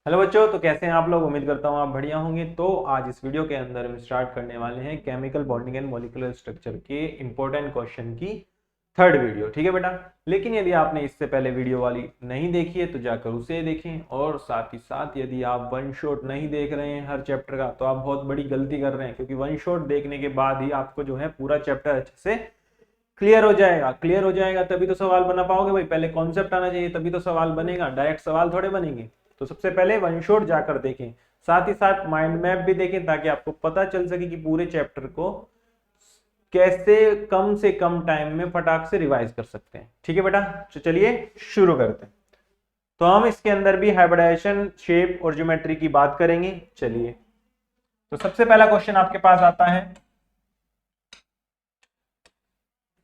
Hello बच्चों, तो कैसे हैं आप लोग। उम्मीद करता हूँ आप बढ़िया होंगे। तो आज इस वीडियो के अंदर हम स्टार्ट करने वाले हैं chemical bonding and molecular structure के इंपॉर्टेंट क्वेश्चन की थर्ड वीडियो। ठीक है बेटा। लेकिन यदि आपने इससे पहले वीडियो वाली नहीं देखी है तो जाकर उसे देखें, और साथ ही साथ यदि आप वन शॉट नहीं देख रहे हैं हर चैप्टर का तो आप बहुत बड़ी गलती कर रहे हैं, क्योंकि वन शॉट देखने के बाद ही आपको जो है पूरा चैप्टर अच्छे से क्लियर हो जाएगा। क्लियर हो जाएगा तभी तो सवाल बना पाओगे भाई। पहले कॉन्सेप्ट आना चाहिए तभी तो सवाल बनेगा, डायरेक्ट सवाल थोड़े बनेंगे। तो सबसे पहले वन शॉट जाकर देखें, साथ ही साथ माइंड मैप भी देखें, ताकि आपको पता चल सके कि पूरे चैप्टर को कैसे कम से कम टाइम में फटाक से रिवाइज कर सकते हैं। ठीक है बेटा, तो चलिए शुरू करते हैं। तो हम इसके अंदर भी हाइब्रिडाइजेशन, शेप और ज्योमेट्री की बात करेंगे। चलिए, तो सबसे पहला क्वेश्चन आपके पास आता है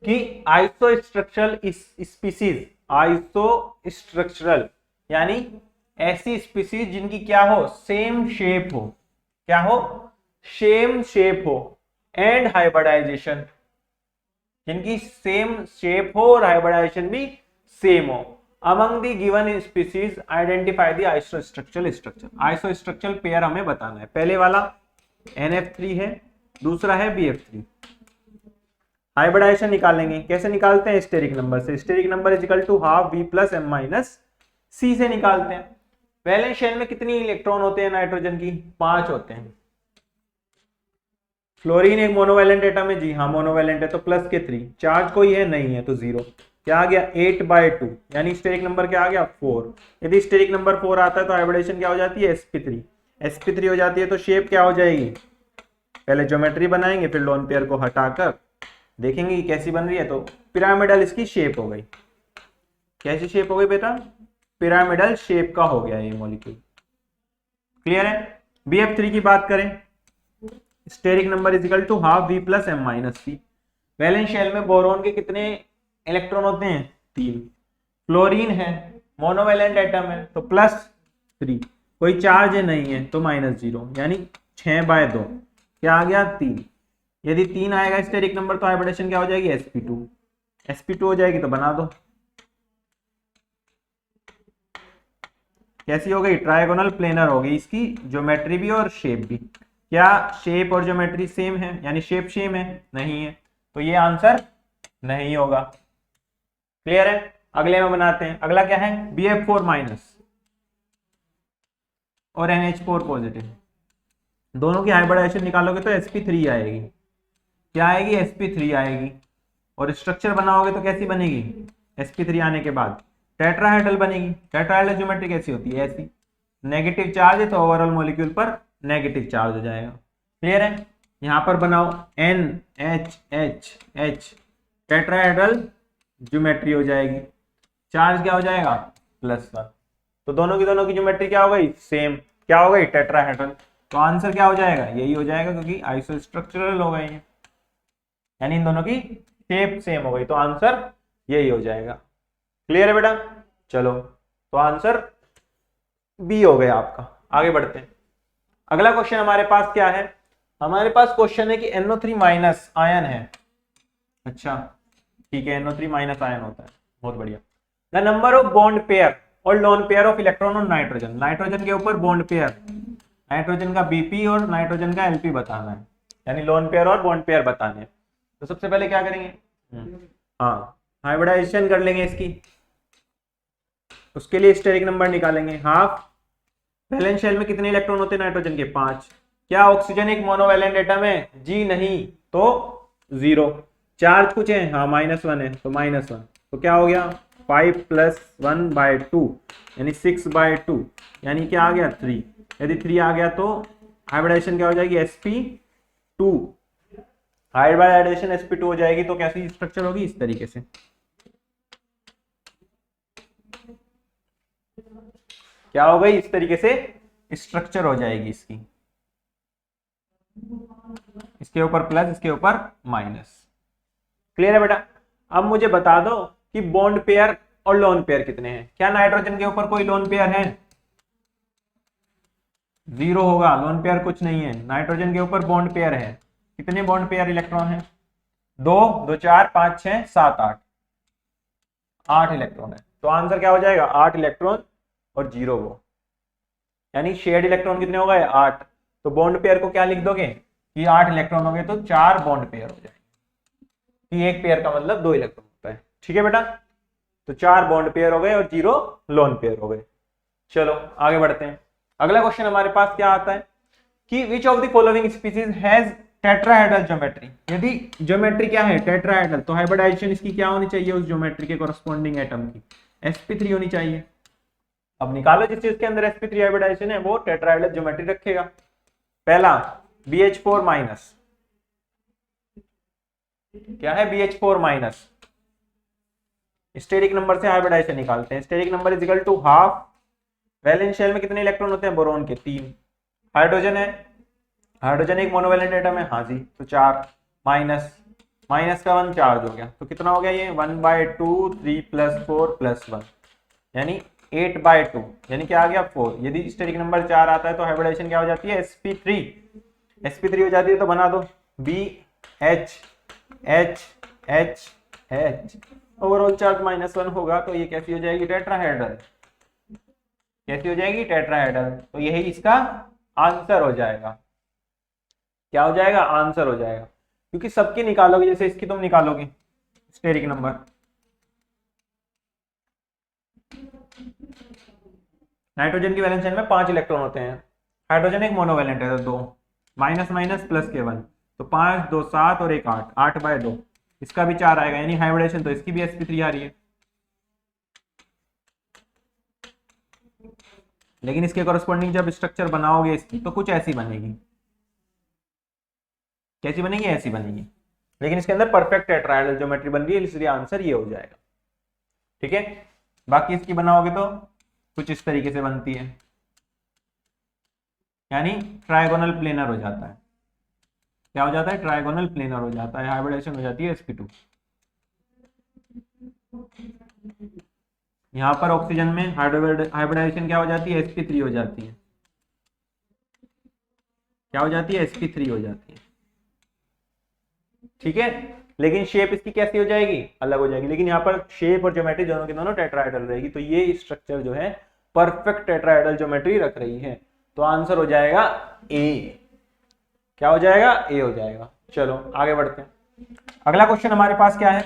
कि आइसोस्ट्रक्चरल स्पीसीज, आइसोस्ट्रक्चरल यानी ऐसी स्पीसीज जिनकी क्या हो, सेम शेप हो। क्या हो, सेम शेप हो। एंड हाइब्रिडाइजेशन, जिनकी सेम शेप हो और हाइब्रिडाइजेशन भी सेम हो। Among the given species identify the isostructural structure. Isostructural pair हमें बताना है। पहले वाला NF3 है, दूसरा है BF3। हाइब्रिडाइजेशन निकालेंगे, कैसे निकालते हैं, स्टेरिक नंबर से। Steric number is equal to half V plus M minus C से निकालते हैं। वैलेंस शेल में कितनी इलेक्ट्रॉन होते हैं नाइट्रोजन की, 5 होते हैं। फ्लोरीन एक मोनोवैलेंट एटम है, जी हाँ मोनोवैलेंट है, तो प्लस के 3। चार्ज कोई है नहीं है तो 0। क्या आ गया, 8/2, यानी स्टेरिक नंबर क्या आ गया, 4। यदि स्टेरिक नंबर 4 आता है तो हाइब्रिडेशन क्या हो जाती है, sp3। sp3 हो जाती है तो शेप क्या हो जाएगी, पहले ज्योमेट्री बनाएंगे फिर लोन पेयर को हटाकर देखेंगे कि कैसी बन रही है। तो पिरामिडल इसकी शेप हो गई। कैसी शेप हो गई बेटा, पिरामिडल शेप का हो गया ये मॉलिक्यूल। क्लियर है। BF3 की बात करें, steric number is equal to half V plus M minus C। Valence shell में बोरोन के कितने इलेक्ट्रॉन होते हैं, 3। फ्लोरीन है, मोनोवैलेंट एटम है, तो +3। कोई चार्ज नहीं है तो -0, यानी 6/2। क्या आ गया, 3। यदि 3 आएगा स्टेरिक नंबर तो हाइब्रिडेशन क्या हो जाएगी, sp2। sp2 हो जाएगी तो बना दो। कैसी हो गई, ट्रायगोनल प्लेनर हो गई इसकी ज्योमेट्री भी और शेप भी। क्या शेप और ज्योमेट्री सेम है, यानी शेप सेम है, नहीं है, तो ये आंसर नहीं होगा। क्लियर है। अगले में बनाते हैं। अगला क्या है, BF4 माइनस और NH4 पॉजिटिव। दोनों की हाइब्रिडाइजेशन निकालोगे तो sp3 आएगी। क्या आएगी, sp3 आएगी। और स्ट्रक्चर बनाओगे तो कैसी बनेगी, sp3 आने के बाद टेट्राहेड्रल बनेगी। टेट्राहेड्रल ज्योमेट्री कैसी होती है, ऐसी। नेगेटिव चार्ज है तो ओवरऑल मॉलिक्यूल पर नेगेटिव चार्ज हो जाएगा। क्लियर है। यहां पर बनाओ NHHH, टेट्राहेड्रल ज्योमेट्री हो जाएगी। चार्ज क्या हो जाएगा, +1। तो दोनों की ज्योमेट्री क्या हो गई, सेम। क्या हो गई, टेट्राहेड्रल। तो आंसर क्या हो जाएगा, यही हो जाएगा, क्योंकि आइसोस्ट्रक्चरल हो गए हैं, यानी इन दोनों की शेप सेम हो गई, तो आंसर यही हो जाएगा। क्लियर है बेटा। चलो, तो आंसर बी हो गया आपका। आगे बढ़ते हैं। अगला क्वेश्चन हमारे पास क्या है, हमारे पास क्वेश्चन है कि NO3 माइनस आयन है। अच्छा ठीक है, NO3 माइनस आयन होता है, बहुत बढ़िया। The number of bond pair और lone pair of electron on nitrogen. Nitrogen के ऊपर बॉन्ड पेयर, नाइट्रोजन का BP और नाइट्रोजन का LP बताना है, यानी लोन पेयर और बॉन्ड पेयर बताने हैं। तो सबसे पहले क्या करेंगे, हाँ हाइब्रिडाइजेशन कर लेंगे इसकी। उसके लिए स्टेरिक नंबर निकालेंगे, हाफ। वैलेंस शेल में कितने इलेक्ट्रॉन होते हैं नाइट्रोजन के, 5। क्या ऑक्सीजन एक मोनोवैलेंट एटम है, जी नहीं, तो 0। चार्ज कुछ है, हाँ -1 है, तो -1। तो क्या हो गया, 5 + 1/2, यानी 6/2, यानी क्या आ गया, 3। यदि 3 आ गया तो हाइब्रिडाइजेशन क्या हो जाएगी, sp2। हाइब्रिडाइजेशन sp2 हो जाएगी तो कैसी स्ट्रक्चर होगी, इस तरीके से। क्या हो गई, इस तरीके से स्ट्रक्चर हो जाएगी इसकी। इसके ऊपर प्लस, इसके ऊपर माइनस। क्लियर है बेटा। अब मुझे बता दो कि बॉन्ड पेयर और लोन पेयर कितने हैं। क्या नाइट्रोजन के ऊपर कोई लोन पेयर है, 0 होगा, लोन पेयर कुछ नहीं है। नाइट्रोजन के ऊपर बॉन्ड पेयर है, कितने बॉन्ड पेयर इलेक्ट्रॉन है, 2 2 4 5 6 7 8, 8 इलेक्ट्रॉन है। तो आंसर क्या हो जाएगा, 8 इलेक्ट्रॉन और 0 वो। यानी शेयर्ड इलेक्ट्रॉन कितने हो गए 8। तो बॉन्ड पेयर को क्या लिख दोगे कि 8 इलेक्ट्रॉन हो गए, तो 4 बॉन्ड पेयर हो जाएंगे, कि एक पेयर का मतलब 2 इलेक्ट्रॉन होता है। ठीक है बेटा, तो 4 बॉन्ड पेयर हो गए और 0 लोन पेयर हो गए। चलो आगे बढ़ते हैं। अगला क्वेश्चन हमारे पास क्या आता है कि which of the following species has tetrahedral geometry. यदि ज्योमेट्री क्या है टेट्राहेड्रल, तो हाइब्रिडाइजेशन इसकी क्या होनी चाहिए उस ज्योमेट्री के कॉरस्पॉन्डिंग एटम की, sp3 होनी चाहिए। अब निकालो जिस चीज के अंदर sp3 हाइब्रिडाइजेशन है वो टेट्राहेड्रल ज्योमेट्री रखेगा। पहला BH4 माइनस, क्या है BH4 माइनस, स्टेरिक नंबर से हाइब्रिडाइजेशन निकालते हैं। Steric number is equal to half, valence shell में कितने इलेक्ट्रॉन होते हैं बोरोन के 3, हाइड्रोजन है, हाइड्रोजन एक मोनोवैलेंट एटम है, हाँ जी, तो 4 माइनस, माइनस का 1 चार्ज हो गया, तो कितना हो गया ये 1/2, 3 + 4 + 1 यानी 8/2, यानी क्या आ गया 4। यदि स्टेरिक नंबर 4 आता है तो हाइब्रिडाइजेशन क्या हो जाती है sp3, sp3 हो जाती है, तो बना दो BH H H H, overall charge -1 होगा, तो ये कैसी हो जाएगी टेट्राहेड्रल, कैसी हो जाएगी टेट्राहेड्रल। तो यही इसका आंसर हो जाएगा, क्या हो जाएगा आंसर हो जाएगा, क्योंकि सबकी निकालोगे, जैसे इसकी तुम निकालोगे स्टेरिक नंबर, नाइट्रोजन की वैलेंस शेल में 5 इलेक्ट्रॉन होते हैं, हाइड्रोजन एक मोनोवैलेंट है तो 2, माइनस माइनस प्लस के 1, तो 5 2 7 और 1 8, 8/2, इसका भी 4 आएगा, यानी हाइब्रिडेशन तो इसकी भी sp3 आ रही है। लेकिन इसके कॉरस्पॉन्डिंग जब स्ट्रक्चर बनाओगे इसकी तो कुछ ऐसी बनेगी, कैसी बनेगी ऐसी बनेगी, लेकिन इसके अंदर परफेक्ट टेट्राहेड्रल ज्योमेट्री बन रही है, इसलिए आंसर ये हो जाएगा। ठीक है, बाकी इसकी बनाओगे तो कुछ इस तरीके से बनती है, यानी ट्राइगोनल प्लेनर हो जाता है, क्या हो जाता है ट्राइगोनल प्लेनर हो जाता है, हाइब्रिडेशन हो जाती है sp2। यहां पर ऑक्सीजन में हाइब्रिडाइजेशन क्या हो जाती है sp3 हो जाती है, क्या हो जाती है sp3 हो जाती है। ठीक है, लेकिन शेप इसकी कैसी हो जाएगी अलग हो जाएगी, लेकिन यहाँ पर शेप और ज्योमेट्री दोनों की दोनों टेट्राहेड्रल रहेगी, तो ये स्ट्रक्चर जो है परफेक्ट टेट्राहेड्रल ज्योमेट्री रख रही है, तो आंसर हो जाएगा ए, क्या हो जाएगा ए हो जाएगा। चलो आगे बढ़ते हैं। अगला क्वेश्चन हमारे पास क्या है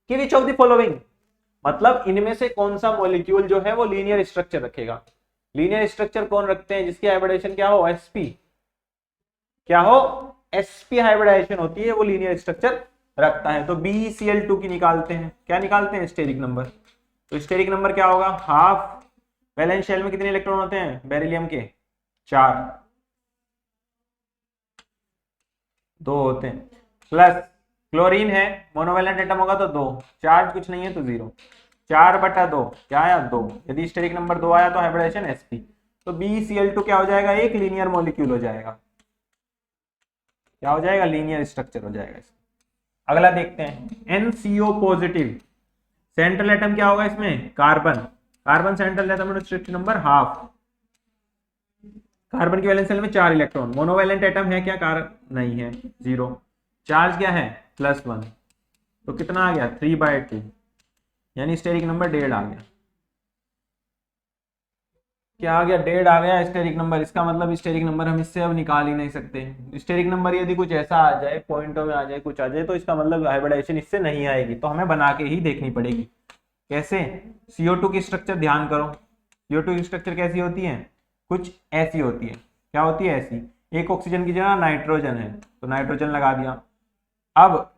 कि विच ऑफ द फॉलोइंग, मतलब इनमें से कौन सा मॉलिक्यूल जो है वो लीनियर स्ट्रक्चर रखेगा। लीनियर स्ट्रक्चर कौन रखते हैं जिसकी हाइब्रिडेशन क्या हो sp, क्या हो sp हाइब्रिडाइजेशन होती है, वो लीनियर स्ट्रक्चर रखता है। तो BeCl2 की निकालते हैं, क्या निकालते हैं स्टेरिक नंबर, तो स्टेरिक नंबर क्या होगा हाफ, वैलेंस शेल में कितने इलेक्ट्रॉन होते हैं बेरिलियम के 4, 2 होते हैं, प्लस क्लोरीन है मोनोवैलेंट एटम होगा तो 2, चार्ज कुछ नहीं है तो 0, 4/2 क्या आया 2, यदि स्टेरिक नंबर 2 आया तो हाइब्रिडेशन sp, तो BeCl2 क्या हो जाएगा एक लीनियर मॉलिक्यूल हो जाएगा, क्या हो जाएगा लीनियर स्ट्रक्चर हो जाएगा। अगला देखते हैं NCO पॉजिटिव, सेंट्रल एटम क्या होगा इसमें carbon, carbon central atom structure number half, carbon की वैलेंस शेल में 4 इलेक्ट्रॉन, मोनोवैलेंट एटम है क्या कार्बन नहीं है 0, चार्ज क्या है +1, तो कितना आ गया 3/2, यानी स्टेरिक नंबर 1.5 आ गया, क्या आ गया 1.5 आ गया स्टेरिक नंबर। इसका मतलब स्टेरिक नंबर हम इससे अब निकाल ही नहीं सकते। स्टेरिक नंबर यदि कुछ ऐसा आ जाए पॉइंटों में आ जाए कुछ आ जाए तो इसका मतलब हाइब्रिडाइजेशन इससे नहीं आएगी, तो हमें बना के ही देखनी पड़ेगी। कैसे, CO2 की स्ट्रक्चर ध्यान करो, CO2 की स्ट्रक्चर कैसी होती है कुछ ऐसी होती है, क्या होती है ऐसी, एक ऑक्सीजन की जगह नाइट्रोजन है तो नाइट्रोजन लगा दिया, अब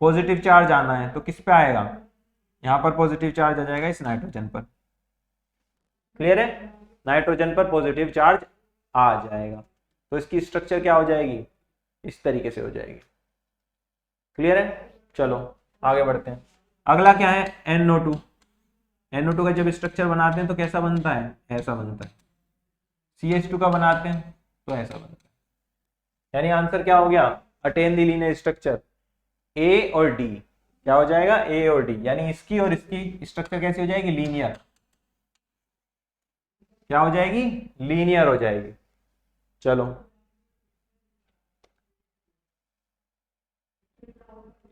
पॉजिटिव चार्ज आना है तो किस पे आएगा, यहाँ पर पॉजिटिव चार्ज आ जाएगा इस नाइट्रोजन पर, क्लियर है, नाइट्रोजन पर पॉजिटिव चार्ज आ जाएगा, तो इसकी स्ट्रक्चर क्या हो जाएगी इस तरीके से हो जाएगी, क्लियर है। चलो आगे बढ़ते हैं। अगला क्या है NO2, NO2 का जब स्ट्रक्चर बनाते हैं तो कैसा बनता है ऐसा बनता है, CH2 का बनाते हैं तो ऐसा बनता है, यानी आंसर क्या हो गया attain the linear structure A और D, क्या हो जाएगा A और D, यानी इसकी और इसकी स्ट्रक्चर कैसी हो जाएगी लीनियर, क्या हो जाएगी लीनियर हो जाएगी। चलो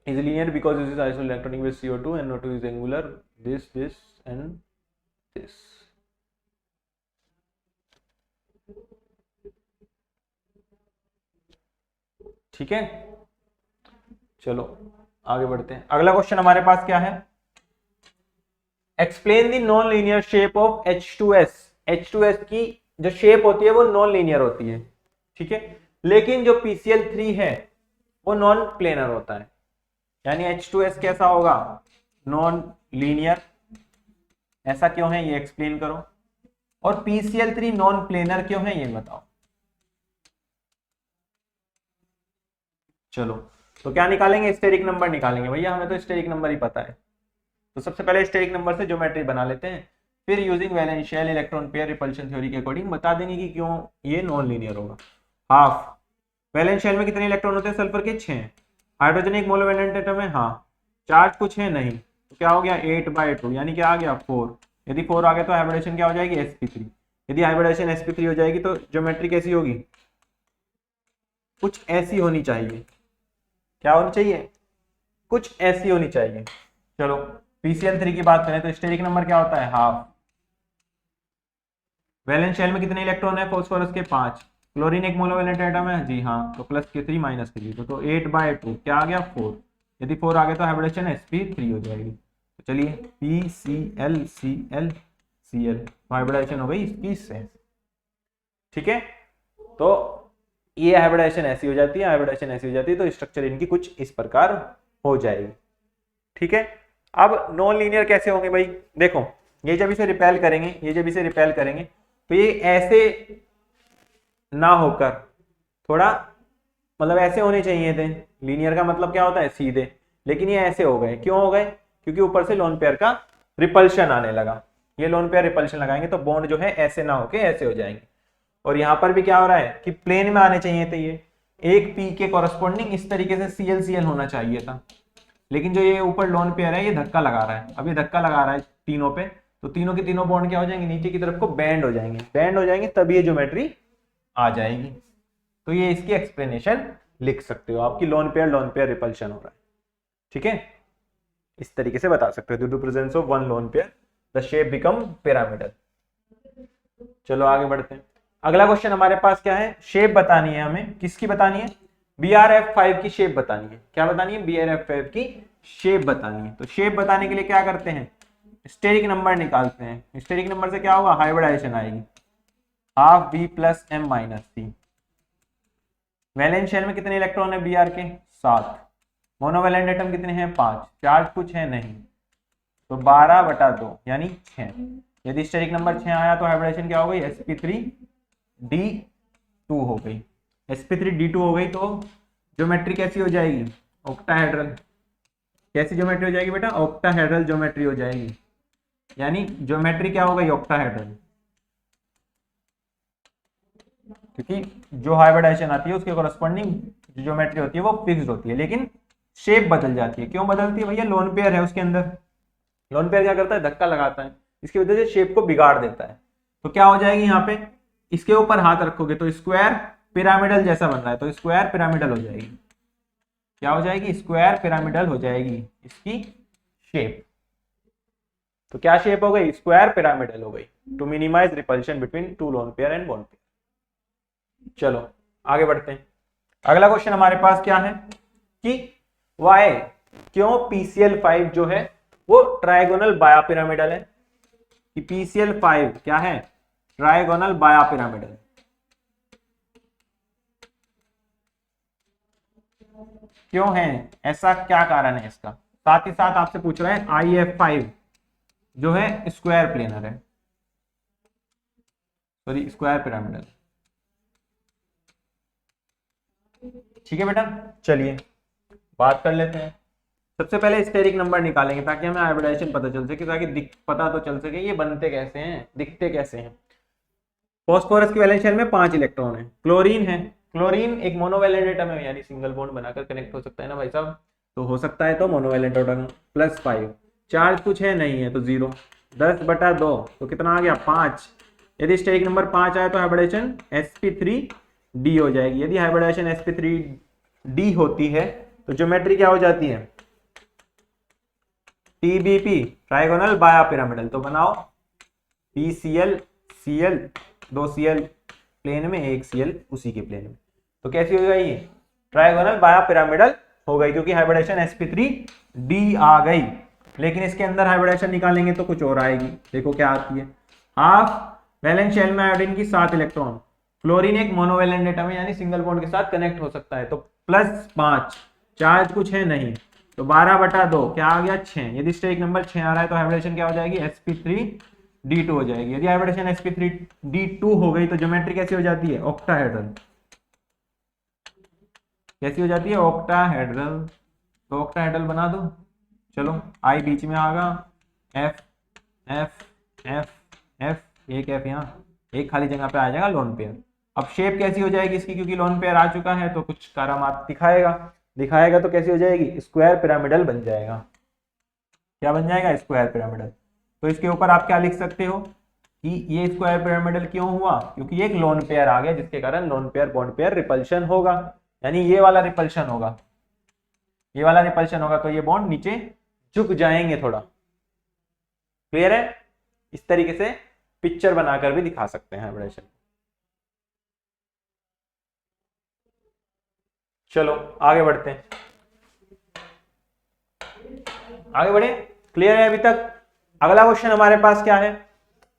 is linear because this is isoelectronic with CO2, NO2 is angular, this and this, ठीक है, चलो आगे बढ़ते हैं। अगला क्वेश्चन हमारे पास क्या है, explain the non linear shape of H2S। H2S की जो शेप होती है वो नॉन लीनियर होती है, ठीक है, लेकिन जो PCl3 है वो नॉन प्लेनर होता है। यानी H2S कैसा होगा, नॉन लीनियर। ऐसा क्यों है ये एक्सप्लेन करो, और PCl3 नॉन प्लेनर क्यों है ये बताओ। चलो तो क्या निकालेंगे, स्टेरिक नंबर निकालेंगे। भैया हमें तो स्टेरिक नंबर ही पता है, तो सबसे पहले स्टेरिक नंबर से ज्योमेट्री बना लेते हैं, फिर using वैलेंशियल electron pair repulsion theory के अकॉर्डिंग बता देंगे कि क्यों ये नॉन लीनियर होगा। हाफ वैलेंशियल में कितने इलेक्ट्रॉन होते हैं, सल्फर के 6। हाइड्रोजन एक मोनोवैलेंट एटम है, हाँ। चार्ज कुछ है नहीं, तो क्या हो गया 8/2, यानी क्या आ गया 4। यदि 4 आ गया तो हाइब्रिडेशन क्या हो जाएगी, sp3। यदि हाइब्रिडेशन sp3 हो जाएगी तो ज्योमेट्री कैसी होगी, कुछ ऐसी होनी चाहिए। क्या होनी चाहिए, कुछ ऐसी होनी चाहिए। चलो PCl3 की बात करें तो स्टेरिक नंबर क्या होता है, हाफ। वैलेंस शेल में कितने इलेक्ट्रॉन है, फास्फोरस के 5। क्लोरीन एक मोनोवैलेंट एटम है जी, हाँ, तो +3 -3, तो 8/2 क्या आ गया 4। यदि 4 आ गया तो हाइब्रिडेशन sp3 हो जाएगी। तो चलिए PClClCl, हाइब्रिडेशन हो गई इसकी इससे, ठीक है। तो ये हाइब्रिडेशन ऐसी हो जाती है, हाइब्रिडेशन ऐसी हो जाती है, तो स्ट्रक्चर इनकी कुछ इस प्रकार हो जाएगी, ठीक है। अब नॉन लीनियर कैसे होंगे भाई, देखो ये जब इसे रिपेल करेंगे, ये जब इसे रिपेल करेंगे तो ये ऐसे ना होकर थोड़ा मतलब ऐसे होने चाहिए थे। लीनियर का मतलब क्या होता है, सीधे, लेकिन ये ऐसे हो गए। क्यों हो गए, क्योंकि ऊपर से लोन पेयर का रिपल्शन आने लगा। ये लोन पेयर रिपल्शन लगाएंगे तो बॉन्ड जो है ऐसे ना होके ऐसे हो जाएंगे। और यहाँ पर भी क्या हो रहा है कि प्लेन में आने चाहिए थे, ये एक पी के कॉरस्पॉन्डिंग इस तरीके से ClCl होना चाहिए था, लेकिन जो ये ऊपर लोन पेयर है ये धक्का लगा रहा है। अब ये धक्का लगा रहा है तीनों पे, तो तीनों के तीनों बॉन्ड क्या हो जाएंगे, नीचे की तरफ को बैंड हो जाएंगे। बैंड हो जाएंगे तभी ये ज्योमेट्री आ जाएगी। तो ये इसकी एक्सप्लेनेशन लिख सकते हो, आपकी लोन पेयर रिपल्शन हो रहा है, ठीक है। इस तरीके से बता सकते हो, due to presence of one lone pair the shape become pyramidal. चलो आगे बढ़ते हैं। अगला क्वेश्चन हमारे पास क्या है, शेप बतानी है हमें, किसकी बतानी है, BRF5 की शेप बतानी है। क्या बतानी है, BRF5 की शेप बतानी है। तो शेप बताने के लिए क्या करते हैं, स्टेरिक नंबर निकालते हैं। स्टेरिक नंबर से क्या होगा, हाइब्रिडाइजेशन आएगी, half B + M - C। Valence shell में कितने इलेक्ट्रॉन है Br के, 7। मोनोवैलेंट एटम कितने हैं, 5। चार्ज कुछ है नहीं, तो 12/2 यानी 6। यदि स्टेरिक नंबर 6 आया तो हाइब्रिडेशन क्या हो गई, sp3d2 हो गई। sp3d2 हो गई तो ज्योमेट्री कैसी हो जाएगी, ऑक्टाहेड्रल। कैसी ज्योमेट्री हो जाएगी बेटा, ऑक्टाहेड्रल ज्योमेट्री हो जाएगी। यानी ज्योमेट्री क्या हो गई, ऑक्टाहेड्रल, क्योंकि जो हाइब्रिडाइजेशन आती है उसके कॉरस्पॉन्डिंग ज्योमेट्री होती है वो फिक्स्ड होती है, लेकिन शेप बदल जाती है। क्यों बदलती है भैया, लोन पेयर है उसके अंदर। लोन पेयर क्या करता है, धक्का लगाता है, इसकी वजह से शेप को बिगाड़ देता है। तो क्या हो जाएगी यहाँ पे, इसके ऊपर हाथ रखोगे तो स्क्वायर पिरामिडल जैसा बन रहा है, तो स्क्वायर पिरामिडल हो जाएगी। क्या हो जाएगी, स्क्वायर पिरामिडल हो जाएगी इसकी शेप। तो क्या शेप हो गई, स्क्वायर पिरामिडल हो गई, to minimise repulsion between two lone pair and bond pair. चलो आगे बढ़ते हैं। अगला क्वेश्चन हमारे पास क्या है कि वाई, क्यों PCl5 जो है वो ट्राइगोनल बाया पिरामिडल है। कि PCl5 क्या है, ट्राइगोनल बाया पिरामिडल। क्यों है, ऐसा क्या कारण है इसका। साथ ही साथ आपसे पूछ रहे हैं IF5 जो है स्क्वायर प्लेनर है, सॉरी स्क्वायर पिरामिडल। ठीक है बेटा, चलिए बात कर लेते हैं। सबसे पहले स्टेरिक नंबर निकालेंगे ताकि हमें हाइब्रिडाइजेशन पता चल सके, ताकि पता तो चल सके ये बनते कैसे हैं, दिखते कैसे हैं। फास्फोरस की वैलेंस शेल में 5 इलेक्ट्रॉन है। क्लोरीन है, क्लोरीन एक मोनोवैलेंट एटम है, यानी सिंगल बॉन्ड बनाकर कनेक्ट हो सकता है ना भाई साहब, तो हो सकता है तो मोनोवैलेंट एटम, +5। चार्ज कुछ है नहीं है तो 0। 10/2 तो कितना आ गया, 5। यदि स्टेरिक नंबर 5 आया तो हाइब्रिडेशन sp3d हो जाएगी। यदि हाइब्रिडेशन sp3d होती है तो ज्योमेट्री क्या हो जाती है, TBP ट्राइगोनल बाया पिरामिडल। तो बनाओ PCl Cl, 2 Cl प्लेन में, 1 Cl उसी के प्लेन में। तो कैसी हो जाएगी, ट्राइगोनल बाया पिरामिडल हो गई, क्योंकि हाइब्रिडेशन sp3d आ गई। लेकिन इसके अंदर हाइब्रिडेशन निकालेंगे तो कुछ और आएगी। देखो क्या आती है, हाफ वैलेंस शेल में आयोडीन की 7 इलेक्ट्रॉन, फ्लोरीन एक मोनोवैलेंट एटम है यानी सिंगल बॉन्ड के साथ कनेक्ट हो सकता है, तो +5, चार्ज कुछ है नहीं, तो 12/2 क्या आ गया 6। यदि स्टेरिक नंबर 6 आ रहा है तो हाइब्रिडेशन क्या हो जाएगी, sp3d2 हो जाएगी। यदि हाइब्रिडेशन sp3d2 हो गई तो ज्योमेट्री कैसी हो जाती है, ऑक्टाहेड्रल। कैसी हो जाती है, ऑक्टाहेड्रल। तो ऑक्टाहेड्रल बना दो, चलो आई बीच में आगा, एफ एफ एफ एफ, एक एफ यहाँ, एक खाली जगह पे आ जाएगा लोन पेयर। अब शेप कैसी हो जाएगी इसकी, क्योंकि लोन पेयर आ चुका है तो कुछ करामात दिखाएगा तो कैसी हो जाएगी, स्क्वायर पिरामिडल बन जाएगा। क्या बन जाएगा, स्क्वायर पिरामिडल। तो इसके ऊपर आप क्या लिख सकते हो कि ये स्क्वायर पिरामिडल क्यों हुआ, क्योंकि एक लोन पेयर आ गया जिसके कारण lone pair bond pair repulsion होगा, यानी ये वाला रिपल्शन होगा, ये वाला रिपल्शन होगा, तो ये बॉन्ड नीचे झुक जाएंगे थोड़ा। क्लियर है, इस तरीके से पिक्चर बनाकर भी दिखा सकते हैं हाइब्रिडेशन। चलो आगे बढ़ते हैं, आगे बढ़े। क्लियर है अभी तक। अगला क्वेश्चन हमारे पास क्या है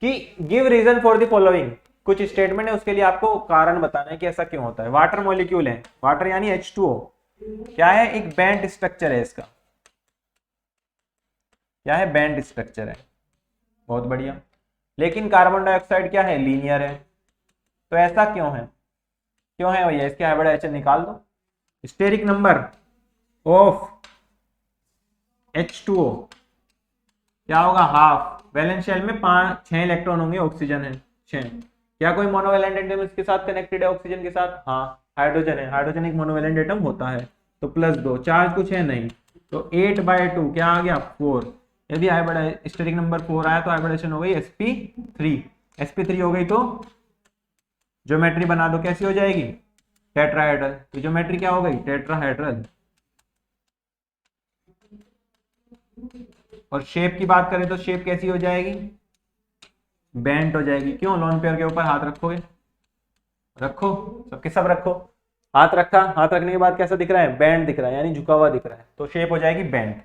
कि give reason for the following, कुछ स्टेटमेंट है उसके लिए आपको कारण बताना है कि ऐसा क्यों होता है। वाटर मॉलिक्यूल है, वाटर यानी H2O, क्या है, एक बैंड स्ट्रक्चर है इसका, क्या है, बैंड स्ट्रक्चर है, बहुत बढ़िया। लेकिन कार्बन डाइऑक्साइड क्या है, लीनियर है। तो ऐसा क्यों है, क्यों है भैया, इसके हाइब्रिडाइजेशन निकाल दो। स्टेरिक नंबर ऑफ H2O क्या होगा, हाफ, वैलेंस शेल में 6 इलेक्ट्रॉन होंगे, ऑक्सीजन है 6। क्या कोई मोनोवैलेंट एटम इसके साथ कनेक्टेड है ऑक्सीजन के साथ, हाँ हाइड्रोजन है, हाइड्रोजन एक मोनोवैलेंट एटम होता है, तो +2, चार्ज कुछ है नहीं, तो 8/2 क्या आ गया 4। यदि स्टेरिक नंबर 4 आया तो हाइब्रिडेशन हो गई sp3 हो गई, तो ज्योमेट्री बना दो, कैसी हो जाएगी, टेट्राहेड्रल। तो ज्योमेट्री क्या हो गई, टेट्राहेड्रल। और शेप की बात करें तो शेप कैसी हो जाएगी, बेंट हो जाएगी। क्यों, लोन पेयर के ऊपर हाथ रखोगे, रखो, सबके सब रखो, हाथ रखा, हाथ रखने के बाद कैसा दिख रहा है, बैंड दिख रहा है, यानी झुका हुआ दिख रहा है, तो शेप हो जाएगी बैंड।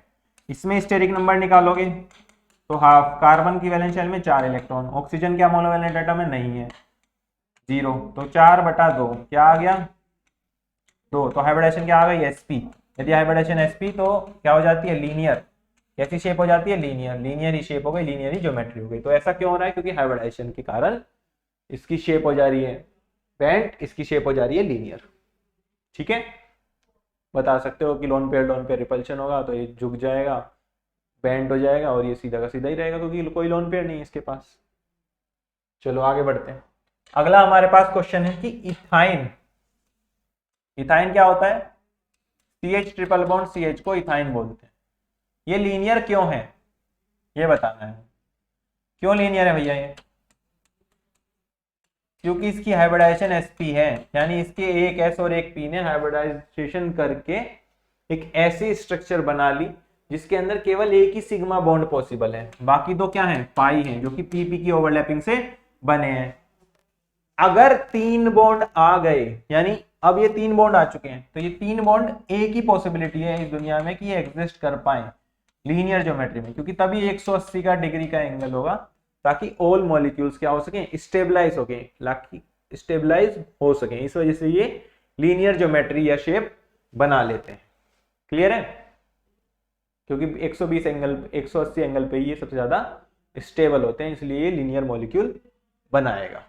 इसमें स्टेरिक नंबर निकालोगे तो हाफ, कार्बन की वैलेंस शेल में 4 इलेक्ट्रॉन, ऑक्सीजन क्या मोनोवैलेंट एटम है, नहीं है, 0, तो 4/2 क्या आ गया 2। तो हाइब्रिडेशन क्या आ गई, sp। यदि हाइब्रिडेशन sp तो क्या हो जाती है, लीनियर। कैसी शेप हो जाती है, लीनियर, लीनियर ही शेप हो गई, लीनियर ही ज्योमेट्री हो गई। तो ऐसा क्यों हो रहा है, क्योंकि हाइब्रिडेशन के कारण इसकी शेप हो जा रही है बैंड, इसकी शेप हो जा रही है लीनियर। ठीक है, बता सकते हो कि लोन पेयर रिपल्शन होगा तो ये झुक जाएगा, बैंड हो जाएगा, और ये सीधा का सीधा ही रहेगा क्योंकि कोई लोन पेयर नहीं है इसके पास। चलो आगे बढ़ते हैं। अगला हमारे पास क्वेश्चन है कि इथाइन, इथाइन क्या होता है, CH ट्रिपल बॉन्ड CH को इथाइन बोलते हैं। ये लीनियर क्यों है, ये बताना है, क्यों लीनियर है भैया ये, क्योंकि इसकी हाइब्रिडाइजेशन sp है, यानी इसके एक s और एक p ने हाइब्रिडाइजेशन करके एक ऐसी स्ट्रक्चर बना ली जिसके अंदर केवल एक ही सिग्मा बॉन्ड पॉसिबल है, बाकी दो क्या है, पाई हैं, जो कि pp की ओवरलैपिंग से बने हैं। अगर 3 बॉन्ड आ गए, यानी अब ये 3 बॉन्ड आ चुके हैं, तो ये 3 बॉन्ड एक ही पॉसिबिलिटी है इस दुनिया में कि ये एग्जिस्ट कर पाए लीनियर ज्योमेट्री में, क्योंकि तभी 180 का डिग्री का एंगल होगा, ताकि ऑल मॉलिक्यूल्स क्या हो सके, स्टेबलाइज हो गए, स्टेबलाइज हो सके। इस वजह से ये लीनियर ज्योमेट्री या शेप बना लेते हैं। क्लियर है, क्योंकि 120 एंगल 180 एंगल पे ये सबसे ज्यादा स्टेबल होते हैं, इसलिए ये लीनियर मॉलिक्यूल बनाएगा।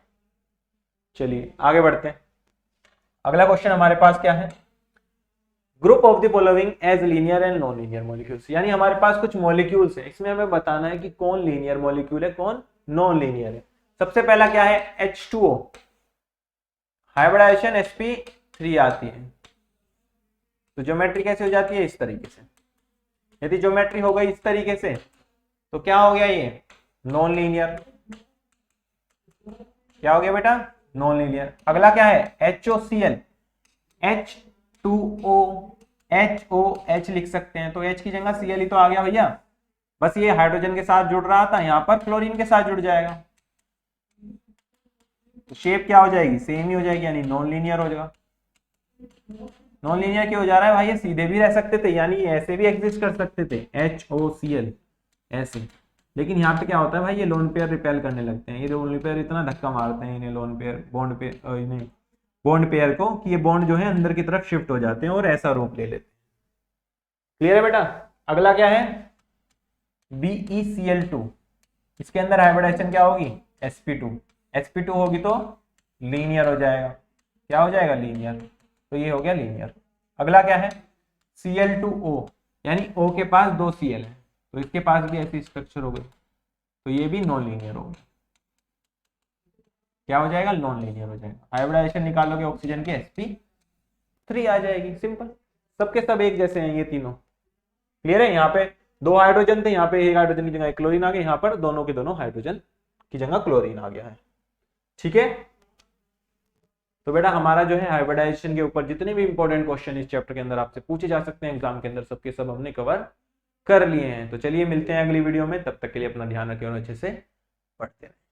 चलिए आगे बढ़ते हैं। अगला क्वेश्चन हमारे पास क्या है, group of the following as linear and non linear molecules, यानी हमारे पास कुछ मॉलिक्यूल्स हैं, इसमें हमें बताना है कि कौन लीनियर मॉलिक्यूल है, कौन नॉन लीनियर है। सबसे पहला क्या है, H2O, हाइब्रिडाइजेशन sp3 आती है, तो ज्योमेट्री कैसे हो जाती है, इस तरीके से। यदि ज्योमेट्री हो गई इस तरीके से तो क्या हो गया, ये नॉन लीनियर। क्या हो गया बेटा, नॉन लीनियर। अगला क्या है, HOCl, H2O, HOH लिख सकते हैं, तो H की जगह Cl ही तो आ गया भैया, बस ये हाइड्रोजन के साथ जुड़ रहा था, यहां पर क्लोरीन के साथ जुड़ जाएगा, तो शेप क्या हो जाएगी, सेम ही हो जाएगी, यानी नॉन लीनियर हो जाएगा। नॉन लीनियर क्यों हो जा रहा है भाई? ये सीधे भी रह सकते थे, यानी ऐसे भी एग्जिस्ट कर सकते थे, HOCl ऐसे। लेकिन यहाँ पे क्या होता है भाई, ये लोन पेयर रिपेल करने लगते हैं, ये लोन पेयर इतना धक्का मारते हैं इन्हें, लोन पेयर बॉन्ड पेयर इन्हें बॉन्ड पेयर को, कि ये बॉन्ड जो है अंदर की तरफ शिफ्ट हो जाते हैं और ऐसा रूप ले लेते हैं। क्लियर है बेटा? अगला क्या है? BeCl2, इसके अंदर हाइब्रिडाइजेशन क्या होगी? sp2, sp2 होगी तो लीनियर हो जाएगा। क्या हो जाएगा? लीनियर। तो ये हो गया लीनियर। अगला क्या है? Cl2O, यानी O के पास 2 Cl है, तो इसके पास भी ऐसी स्ट्रक्चर हो गई, तो ये भी नॉन लीनियर होगा। क्या हो जाएगा? नॉन लीनियर हो जाएगा। हाइब्रिडाइजेशन निकालोगे ऑक्सीजन की sp3 आ जाएगी, सिंपल। सबके सब एक जैसे हैं ये तीनों। क्लियर है? यहाँ पे 2 हाइड्रोजन थे, यहाँ पे एक हाइड्रोजन की जगह क्लोरीन आ गया, यहाँ पर दोनों के दोनों हाइड्रोजन की जगह क्लोरीन आ गया है। ठीक है? तो बेटा हमारा जो है हाइब्रिडाइजेशन के ऊपर जितने भी इंपॉर्टेंट क्वेश्चन इस चैप्टर के अंदर आपसे पूछे जा सकते हैं एग्जाम के अंदर, सबके सब हमने कवर कर लिए हैं। तो चलिए मिलते हैं अगली वीडियो में, तब तक के लिए अपना ध्यान रखें और अच्छे से पढ़ते रहें।